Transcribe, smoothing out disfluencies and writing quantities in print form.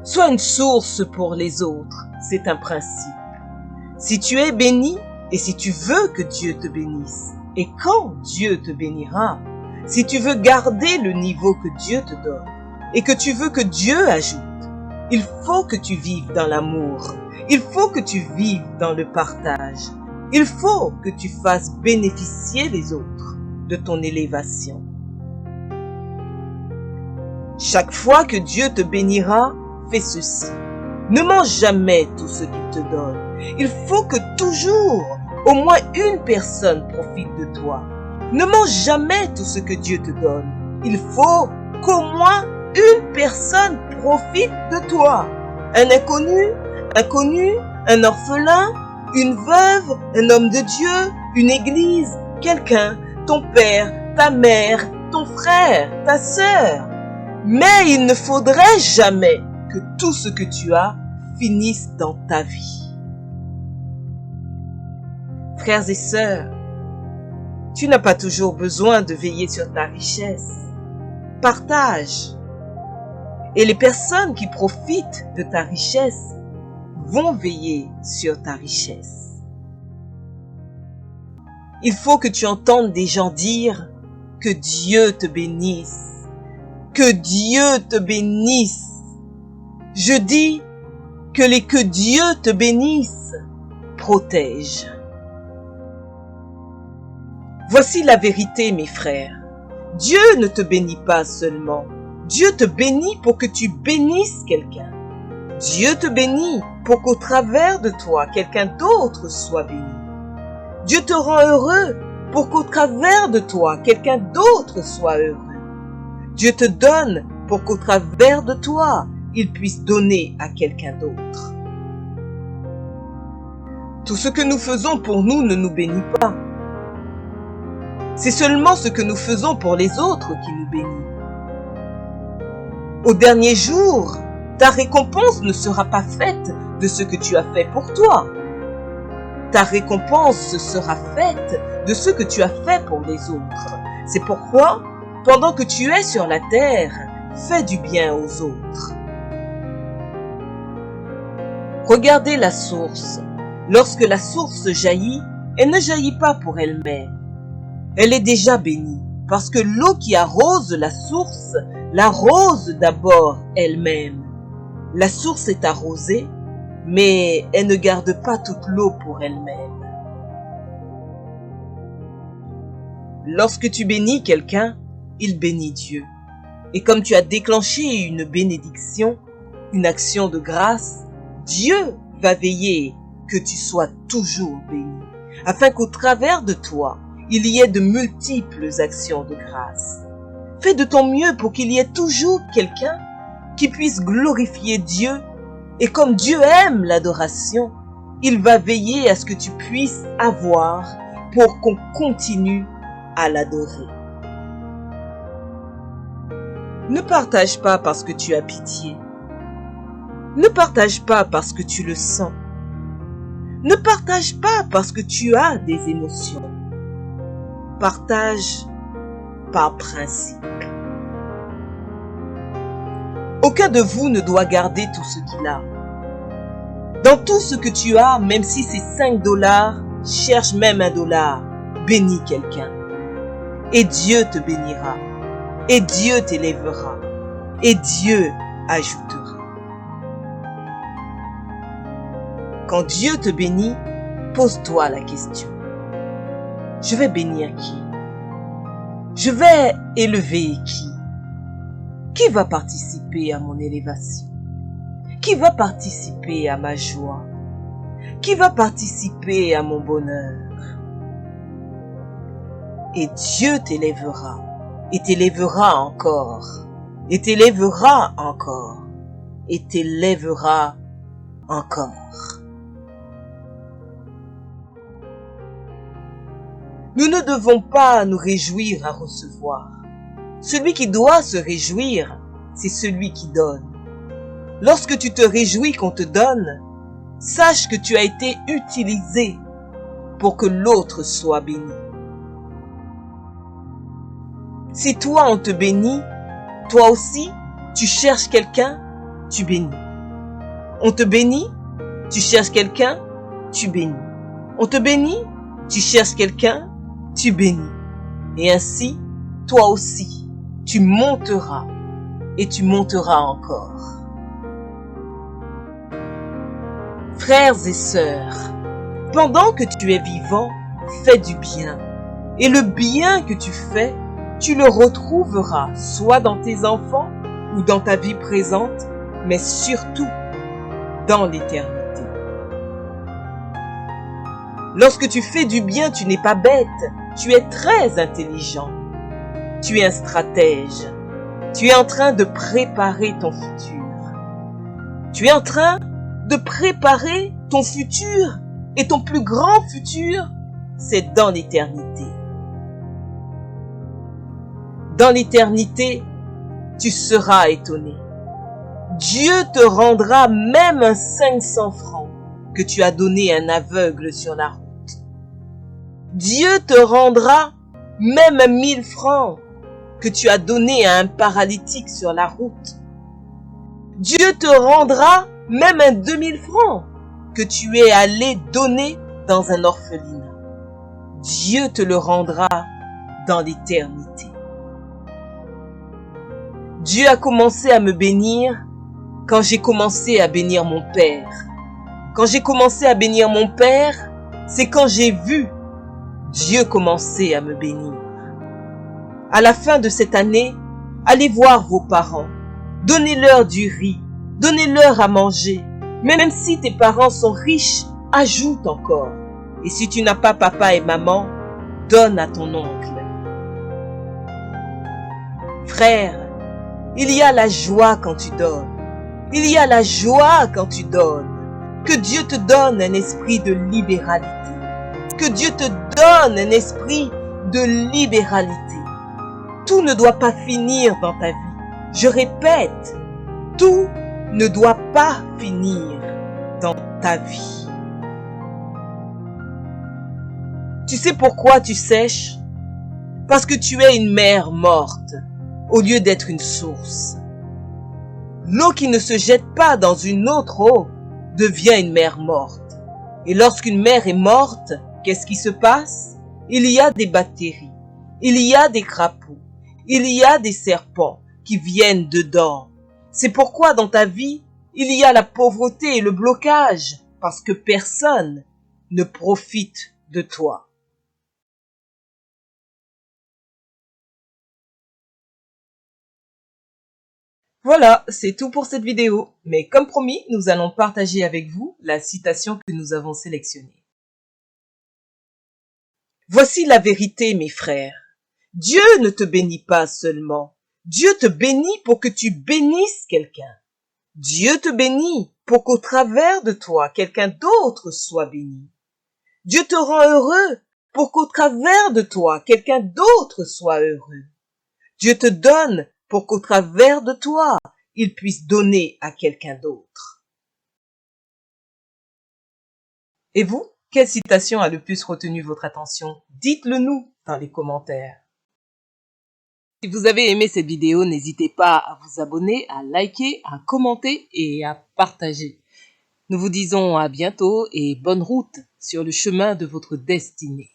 Sois une source pour les autres, c'est un principe. Si tu es béni et si tu veux que Dieu te bénisse, et quand Dieu te bénira, si tu veux garder le niveau que Dieu te donne et que tu veux que Dieu ajoute, il faut que tu vives dans l'amour, il faut que tu vives dans le partage, il faut que tu fasses bénéficier les autres de ton élévation. Chaque fois que Dieu te bénira, fais ceci. Ne mange jamais tout ce qu'il te donne. Il faut que toujours, au moins une personne profite de toi. Ne mange jamais tout ce que Dieu te donne. Il faut qu'au moins une personne profite de toi. Un inconnu, un orphelin, une veuve, un homme de Dieu, une église, quelqu'un, ton père, ta mère, ton frère, ta sœur. Mais il ne faudrait jamais que tout ce que tu as finisse dans ta vie. Frères et sœurs, tu n'as pas toujours besoin de veiller sur ta richesse. Partage. Et les personnes qui profitent de ta richesse vont veiller sur ta richesse. Il faut que tu entendes des gens dire que Dieu te bénisse. Que Dieu te bénisse. Je dis que Dieu te bénisse protège. Voici la vérité, mes frères. Dieu ne te bénit pas seulement. Dieu te bénit pour que tu bénisses quelqu'un. Dieu te bénit pour qu'au travers de toi, quelqu'un d'autre soit béni. Dieu te rend heureux pour qu'au travers de toi, quelqu'un d'autre soit heureux. Dieu te donne pour qu'au travers de toi, il puisse donner à quelqu'un d'autre. Tout ce que nous faisons pour nous ne nous bénit pas. C'est seulement ce que nous faisons pour les autres qui nous bénit. Au dernier jour, ta récompense ne sera pas faite de ce que tu as fait pour toi. Ta récompense sera faite de ce que tu as fait pour les autres. C'est pourquoi, pendant que tu es sur la terre, fais du bien aux autres. Regardez la source. Lorsque la source jaillit, elle ne jaillit pas pour elle-même. Elle est déjà bénie, parce que l'eau qui arrose la source l'arrose d'abord elle-même. La source est arrosée, mais elle ne garde pas toute l'eau pour elle-même. Lorsque tu bénis quelqu'un, il bénit Dieu. Et comme tu as déclenché une bénédiction, une action de grâce, Dieu va veiller que tu sois toujours béni, afin qu'au travers de toi, il y ait de multiples actions de grâce. Fais de ton mieux pour qu'il y ait toujours quelqu'un qui puisse glorifier Dieu, et comme Dieu aime l'adoration, il va veiller à ce que tu puisses avoir pour qu'on continue à l'adorer. Ne partage pas parce que tu as pitié. Ne partage pas parce que tu le sens. Ne partage pas parce que tu as des émotions. Partage par principe. Aucun de vous ne doit garder tout ce qu'il a. Dans tout ce que tu as, même si c'est 5 $, cherche même $1. Bénis quelqu'un. Et Dieu te bénira. Et Dieu t'élèvera. Et Dieu ajoutera. Quand Dieu te bénit, pose-toi la question. Je vais bénir qui? Je vais élever qui? Qui va participer à mon élévation? Qui va participer à ma joie? Qui va participer à mon bonheur? Et Dieu t'élèvera, et t'élèvera encore, et t'élèvera encore, et t'élèvera encore. Nous ne devons pas nous réjouir à recevoir. Celui qui doit se réjouir, c'est celui qui donne. Lorsque tu te réjouis qu'on te donne, sache que tu as été utilisé pour que l'autre soit béni. Si toi on te bénit, toi aussi, tu cherches quelqu'un, tu bénis. On te bénit, tu cherches quelqu'un, tu bénis. On te bénit, tu cherches quelqu'un, tu bénis. Et ainsi, toi aussi, tu monteras et tu monteras encore. Frères et sœurs, pendant que tu es vivant, fais du bien. Et le bien que tu fais, tu le retrouveras soit dans tes enfants ou dans ta vie présente, mais surtout dans l'éternité. Lorsque tu fais du bien, tu n'es pas bête, tu es très intelligent. Tu es un stratège. Tu es en train de préparer ton futur. Tu es en train de préparer ton futur et ton plus grand futur, c'est dans l'éternité. Dans l'éternité, tu seras étonné. Dieu te rendra même un 500 francs que tu as donné à un aveugle sur la route. Dieu te rendra même 1000 francs que tu as donné à un paralytique sur la route. Dieu te rendra même un 2000 francs que tu es allé donner dans un orphelinat. Dieu te le rendra dans l'éternité. Dieu a commencé à me bénir quand j'ai commencé à bénir mon père. Quand j'ai commencé à bénir mon père, c'est quand j'ai vu Dieu commencer à me bénir. À la fin de cette année, allez voir vos parents. Donnez-leur du riz. Donnez-leur à manger. Même si tes parents sont riches, ajoute encore. Et si tu n'as pas papa et maman, donne à ton oncle. Frère, il y a la joie quand tu donnes. Il y a la joie quand tu donnes. Que Dieu te donne un esprit de libéralité. Que Dieu te donne un esprit de libéralité. Tout ne doit pas finir dans ta vie. Je répète, tout ne doit pas finir dans ta vie. Tu sais pourquoi tu sèches? Parce que tu es une mer morte au lieu d'être une source. L'eau qui ne se jette pas dans une autre eau devient une mer morte. Et lorsqu'une mer est morte, qu'est-ce qui se passe? Il y a des bactéries, il y a des crapauds, il y a des serpents qui viennent dedans. C'est pourquoi dans ta vie, il y a la pauvreté et le blocage, parce que personne ne profite de toi. Voilà, c'est tout pour cette vidéo. Mais comme promis, nous allons partager avec vous la citation que nous avons sélectionnée. Voici la vérité, mes frères. Dieu ne te bénit pas seulement. Dieu te bénit pour que tu bénisses quelqu'un. Dieu te bénit pour qu'au travers de toi, quelqu'un d'autre soit béni. Dieu te rend heureux pour qu'au travers de toi, quelqu'un d'autre soit heureux. Dieu te donne pour qu'au travers de toi, il puisse donner à quelqu'un d'autre. Et vous, quelle citation a le plus retenu votre attention? Dites-le nous dans les commentaires. Si vous avez aimé cette vidéo, n'hésitez pas à vous abonner, à liker, à commenter et à partager. Nous vous disons à bientôt et bonne route sur le chemin de votre destinée.